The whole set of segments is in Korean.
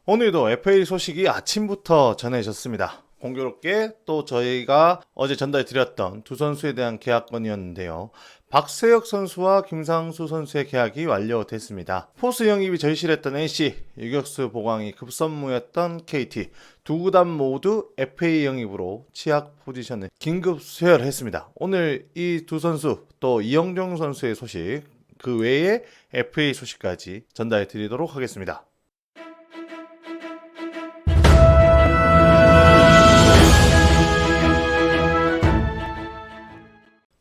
오늘도 FA 소식이 아침부터 전해졌습니다. 공교롭게 또 저희가 어제 전달드렸던 두 선수에 대한 계약 건이었는데요. 박세혁 선수와 김상수 선수의 계약이 완료됐습니다. 포수 영입이 절실했던 NC, 유격수 보강이 급선무였던 KT, 두 구단 모두 FA 영입으로 취약 포지션을 긴급 수혈했습니다. 오늘 이 두 선수 또 이영종 선수의 소식, 그 외에 FA 소식까지 전달드리도록 하겠습니다.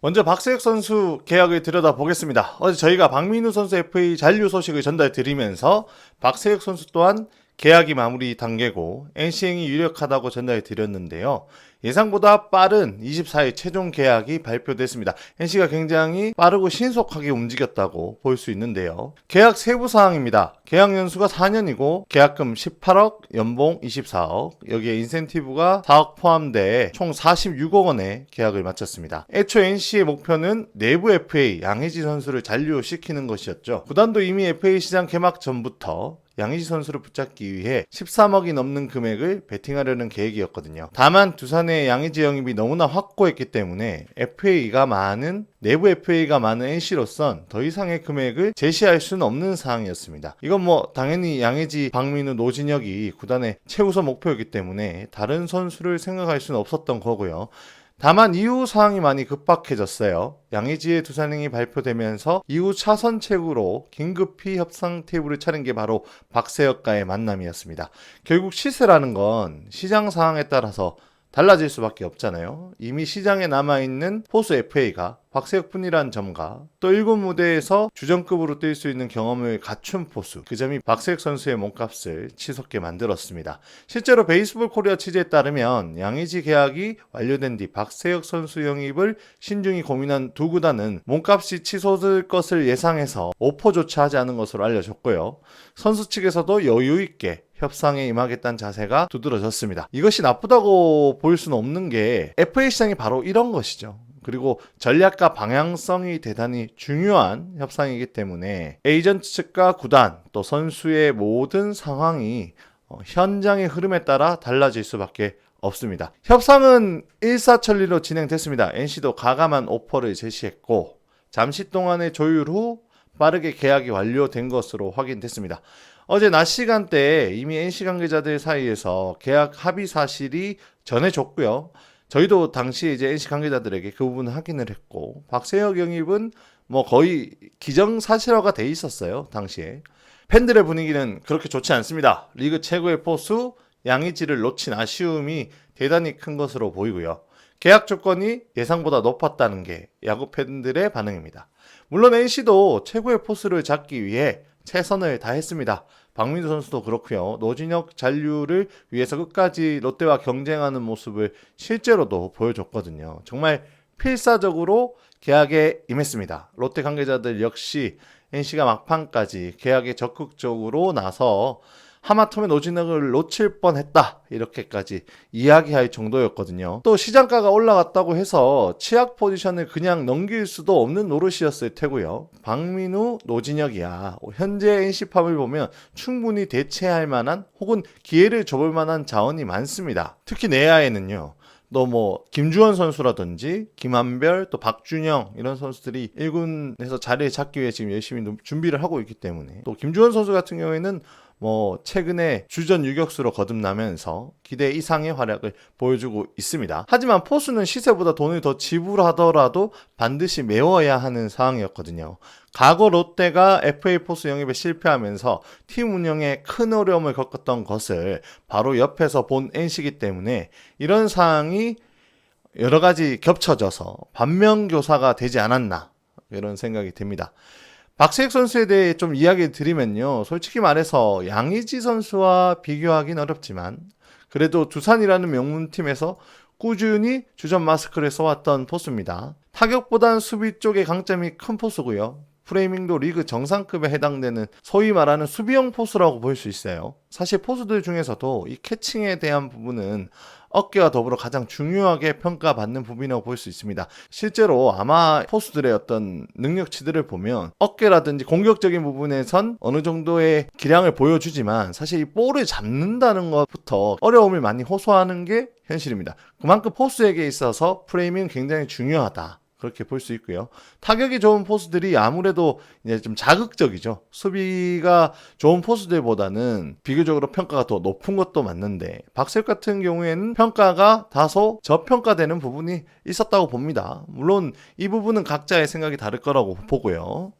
먼저 박세혁 선수 계약을 들여다보겠습니다. 어제 저희가 박민우 선수 FA 잔류 소식을 전달드리면서 박세혁 선수 또한 계약이 마무리 단계고 NC행이 유력하다고 전달드렸는데요. 예상보다 빠른 24일 최종 계약이 발표됐습니다. NC가 굉장히 빠르고 신속하게 움직였다고 볼 수 있는데요. 계약 세부 사항입니다. 계약 연수가 4년이고 계약금 18억, 연봉 24억, 여기에 인센티브가 4억 포함돼 총 46억 원의 계약을 마쳤습니다. 애초 NC의 목표는 내부 FA 양의지 선수를 잔류시키는 것이었죠. 구단도 이미 FA 시장 개막 전부터 양의지 선수를 붙잡기 위해 13억이 넘는 금액을 베팅하려는 계획이었거든요. 다만 두산의 양의지 영입이 너무나 확고했기 때문에 내부 FA가 많은 NC로선 더 이상의 금액을 제시할 수는 없는 상황이었습니다. 이건 당연히 양의지, 박민우, 노진혁이 구단의 최우선 목표였기 때문에 다른 선수를 생각할 수는 없었던 거고요. 다만 이후 상황이 많이 급박해졌어요. 양의지의 두산행이 발표되면서 이후 차선책으로 긴급히 협상 테이블을 차린 게 바로 박세혁과의 만남이었습니다. 결국 시세라는 건 시장 상황에 따라서 달라질 수밖에 없잖아요. 이미 시장에 남아있는 포수 FA가 박세혁뿐이라는 점과 또 1군 무대에서 주전급으로 뛸 수 있는 경험을 갖춘 포수, 그 점이 박세혁 선수의 몸값을 치솟게 만들었습니다. 실제로 베이스볼 코리아 취재에 따르면 양의지 계약이 완료된 뒤 박세혁 선수 영입을 신중히 고민한 두 구단은 몸값이 치솟을 것을 예상해서 오퍼조차 하지 않은 것으로 알려졌고요. 선수 측에서도 여유있게 협상에 임하겠다는 자세가 두드러졌습니다. 이것이 나쁘다고 볼 수는 없는 게 FA 시장이 바로 이런 것이죠. 그리고 전략과 방향성이 대단히 중요한 협상이기 때문에 에이전트 측과 구단 또 선수의 모든 상황이 현장의 흐름에 따라 달라질 수밖에 없습니다. 협상은 일사천리로 진행됐습니다. NC도 가감한 오퍼를 제시했고 잠시 동안의 조율 후 빠르게 계약이 완료된 것으로 확인됐습니다. 어제 낮 시간대에 이미 NC 관계자들 사이에서 계약 합의 사실이 전해졌고요. 저희도 당시 이제 NC 관계자들에게 그 부분을 확인을 했고, 박세혁 영입은 거의 기정사실화가 돼 있었어요, 당시에. 팬들의 분위기는 그렇게 좋지 않습니다. 리그 최고의 포수 양의지를 놓친 아쉬움이 대단히 큰 것으로 보이고요. 계약 조건이 예상보다 높았다는 게 야구 팬들의 반응입니다. 물론 NC도 최고의 포수를 잡기 위해 최선을 다했습니다. 박민우 선수도 그렇고요. 노진혁 잔류를 위해서 끝까지 롯데와 경쟁하는 모습을 실제로도 보여줬거든요. 정말 필사적으로 계약에 임했습니다. 롯데 관계자들 역시 NC가 막판까지 계약에 적극적으로 나서 하마터면 노진혁을 놓칠 뻔했다 이렇게까지 이야기할 정도였거든요. 또 시장가가 올라갔다고 해서 취약 포지션을 그냥 넘길 수도 없는 노릇이었을 테고요. 박민우, 노진혁이야 현재 NC팜을 보면 충분히 대체할 만한 혹은 기회를 줘볼 만한 자원이 많습니다. 특히 내야에는요. 또 김주원 선수라든지 김한별 또 박준영 이런 선수들이 1군에서 자리를 잡기 위해 지금 열심히 준비를 하고 있기 때문에, 또 김주원 선수 같은 경우에는 최근에 주전 유격수로 거듭나면서 기대 이상의 활약을 보여주고 있습니다. 하지만 포수는 시세보다 돈을 더 지불하더라도 반드시 메워야 하는 상황이었거든요. 과거 롯데가 FA 포수 영입에 실패하면서 팀 운영에 큰 어려움을 겪었던 것을 바로 옆에서 본 NC이기 때문에 이런 상황이 여러 가지 겹쳐져서 반면교사가 되지 않았나 이런 생각이 듭니다. 박세혁 선수에 대해 좀 이야기 드리면요. 솔직히 말해서 양의지 선수와 비교하긴 어렵지만 그래도 두산이라는 명문팀에서 꾸준히 주전 마스크를 써왔던 포수입니다. 타격보단 수비 쪽의 강점이 큰 포수고요. 프레이밍도 리그 정상급에 해당되는 소위 말하는 수비형 포수라고 볼 수 있어요. 사실 포수들 중에서도 이 캐칭에 대한 부분은 어깨와 더불어 가장 중요하게 평가받는 부분이라고 볼 수 있습니다. 실제로 아마 포수들의 어떤 능력치들을 보면 어깨라든지 공격적인 부분에선 어느 정도의 기량을 보여주지만 사실 이 볼을 잡는다는 것부터 어려움을 많이 호소하는 게 현실입니다. 그만큼 포수에게 있어서 프레이밍은 굉장히 중요하다. 그렇게 볼 수 있고요. 타격이 좋은 포수들이 아무래도 이제 좀 자극적이죠. 수비가 좋은 포수들보다는 비교적으로 평가가 더 높은 것도 맞는데 박세욱 같은 경우에는 평가가 다소 저평가되는 부분이 있었다고 봅니다. 물론 이 부분은 각자의 생각이 다를 거라고 보고요.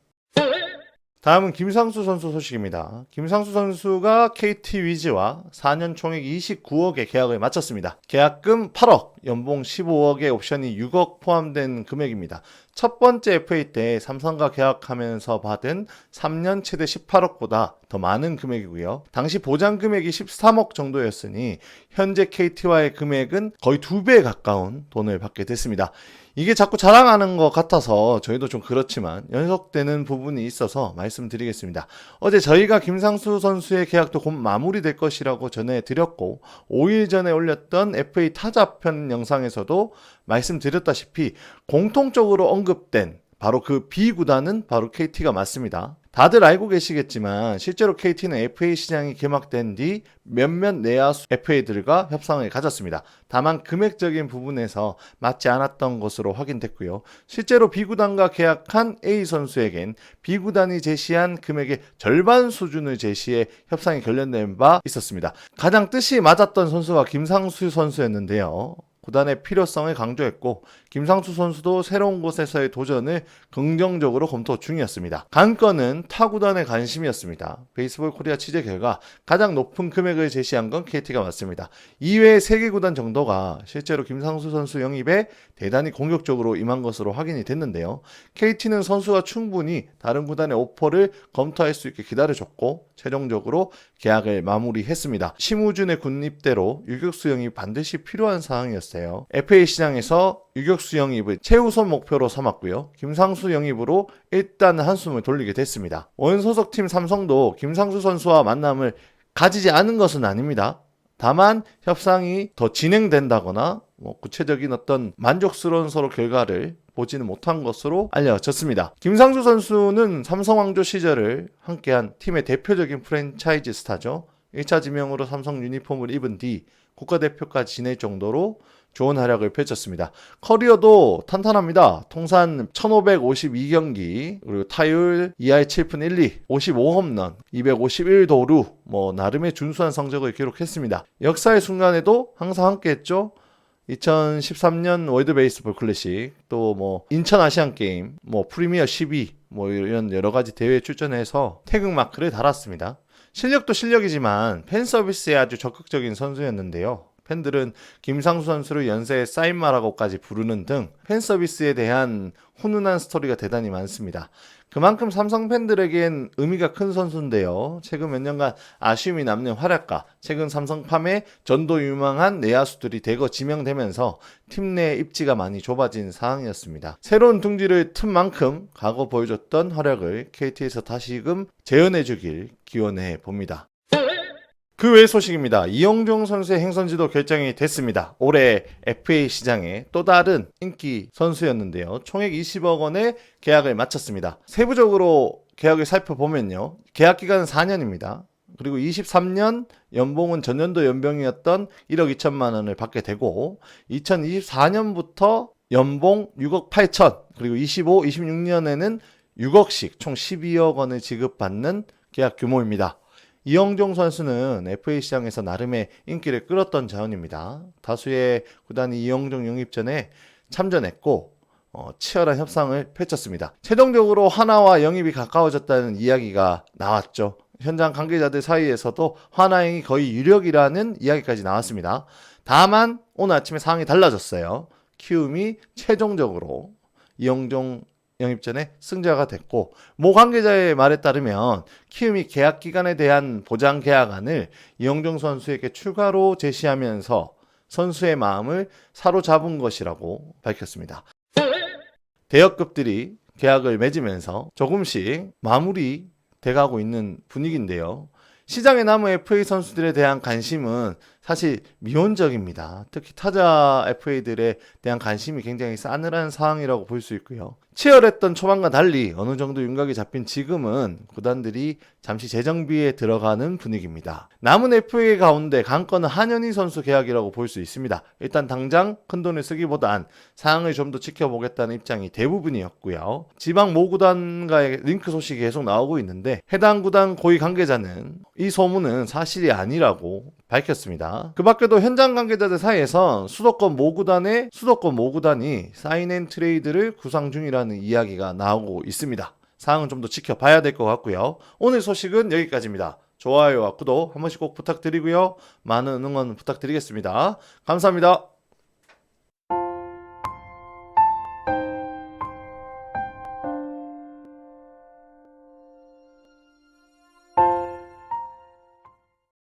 다음은 김상수 선수 소식입니다. 김상수 선수가 KT 위즈와 4년 총액 29억의 계약을 마쳤습니다. 계약금 8억, 연봉 15억의 옵션이 6억 포함된 금액입니다. 첫 번째 FA 때 삼성과 계약하면서 받은 3년 최대 18억보다 더 많은 금액이고요. 당시 보장 금액이 13억 정도였으니 현재 KT와의 금액은 거의 2배에 가까운 돈을 받게 됐습니다. 이게 자꾸 자랑하는 것 같아서 저희도 좀 그렇지만 연속되는 부분이 있어서 말씀드리겠습니다. 어제 저희가 김상수 선수의 계약도 곧 마무리될 것이라고 전해드렸고 5일 전에 올렸던 FA 타자편 영상에서도 말씀드렸다시피 공통적으로 언급된 바로 그 B 구단은 바로 KT가 맞습니다. 다들 알고 계시겠지만 실제로 KT는 FA 시장이 개막된 뒤 몇몇 내야수 FA들과 협상을 가졌습니다. 다만 금액적인 부분에서 맞지 않았던 것으로 확인됐고요. 실제로 B구단과 계약한 A 선수에겐 B구단이 제시한 금액의 절반 수준을 제시해 협상이 결렬된 바 있었습니다. 가장 뜻이 맞았던 선수가 김상수 선수였는데요. 구단의 필요성을 강조했고 김상수 선수도 새로운 곳에서의 도전을 긍정적으로 검토 중이었습니다. 관건은 타 구단의 관심이었습니다. 베이스볼 코리아 취재 결과 가장 높은 금액을 제시한 건 KT가 맞습니다. 이외의 3개 구단 정도가 실제로 김상수 선수 영입에 대단히 공격적으로 임한 것으로 확인이 됐는데요. KT는 선수가 충분히 다른 구단의 오퍼를 검토할 수 있게 기다려줬고 최종적으로 계약을 마무리했습니다. 심우준의 군입대로 유격수 영입이 반드시 필요한 상황이었어요. FA 시장에서 유격수 영입을 최우선 목표로 삼았고요. 김상수 영입으로 일단 한숨을 돌리게 됐습니다. 원소속팀 삼성도 김상수 선수와 만남을 가지지 않은 것은 아닙니다. 다만 협상이 더 진행된다거나 구체적인 어떤 만족스러운 서로 결과를 보지는 못한 것으로 알려졌습니다. 김상수 선수는 삼성 왕조 시절을 함께한 팀의 대표적인 프랜차이즈 스타죠. 1차 지명으로 삼성 유니폼을 입은 뒤 국가대표까지 지낼 정도로 좋은 활약을 펼쳤습니다. 커리어도 탄탄합니다. 통산 1552경기, 그리고 타율 2할 7푼 1리, 55홈런, 251도루, 나름의 준수한 성적을 기록했습니다. 역사의 순간에도 항상 함께했죠. 2013년 월드 베이스볼 클래식, 또 인천 아시안 게임, 프리미어 12, 이런 여러 가지 대회에 출전해서 태극 마크를 달았습니다. 실력도 실력이지만 팬 서비스에 아주 적극적인 선수였는데요. 팬들은 김상수 선수를 연세에 사인마라고까지 부르는 등 팬 서비스에 대한 훈훈한 스토리가 대단히 많습니다. 그만큼 삼성 팬들에겐 의미가 큰 선수인데요. 최근 몇 년간 아쉬움이 남는 활약과 최근 삼성팜에 전도 유망한 내야수들이 대거 지명되면서 팀 내 입지가 많이 좁아진 상황이었습니다. 새로운 둥지를 튼 만큼 과거 보여줬던 활약을 KT에서 다시금 재현해주길 기원해 봅니다. 그 외의 소식입니다. 이영종 선수의 행선지도 결정이 됐습니다. 올해 FA 시장에 또 다른 인기 선수였는데요. 총액 20억 원의 계약을 마쳤습니다. 세부적으로 계약을 살펴보면요. 계약 기간은 4년입니다. 그리고 23년 연봉은 전년도 연봉이었던 1억 2천만 원을 받게 되고 2024년부터 연봉 6억 8천 그리고 25, 26년에는 6억씩 총 12억 원을 지급받는 계약 규모입니다. 이영종 선수는 FA 시장에서 나름의 인기를 끌었던 자원입니다. 다수의 구단이 이영종 영입 전에 참전했고 치열한 협상을 펼쳤습니다. 최종적으로 하나와 영입이 가까워졌다는 이야기가 나왔죠. 현장 관계자들 사이에서도 하나행이 거의 유력이라는 이야기까지 나왔습니다. 다만 오늘 아침에 상황이 달라졌어요. 키움이 최종적으로 이영종 영입 전에 승자가 됐고 모 관계자의 말에 따르면 키움이 계약 기간에 대한 보장 계약안을 이영종 선수에게 추가로 제시하면서 선수의 마음을 사로잡은 것이라고 밝혔습니다. 대역급들이 계약을 맺으면서 조금씩 마무리 돼가고 있는 분위기인데요. 시장에 남은 FA 선수들에 대한 관심은 사실 미온적입니다. 특히 타자 FA들에 대한 관심이 굉장히 싸늘한 상황이라고 볼 수 있고요. 치열했던 초반과 달리 어느 정도 윤곽이 잡힌 지금은 구단들이 잠시 재정비에 들어가는 분위기입니다. 남은 FA 가운데 관건은 한현희 선수 계약이라고 볼 수 있습니다. 일단 당장 큰돈을 쓰기보단 상황을 좀 더 지켜보겠다는 입장이 대부분이었고요. 지방 모 구단과의 링크 소식이 계속 나오고 있는데 해당 구단 고위 관계자는 이 소문은 사실이 아니라고 밝혔습니다. 그 밖에도 현장 관계자들 사이에서 수도권 모 구단이 사인앤트레이드를 구상 중이라는 이야기가 나오고 있습니다. 사항은 좀 더 지켜봐야 될 것 같고요. 오늘 소식은 여기까지입니다. 좋아요와 구독 한 번씩 꼭 부탁드리고요. 많은 응원 부탁드리겠습니다. 감사합니다.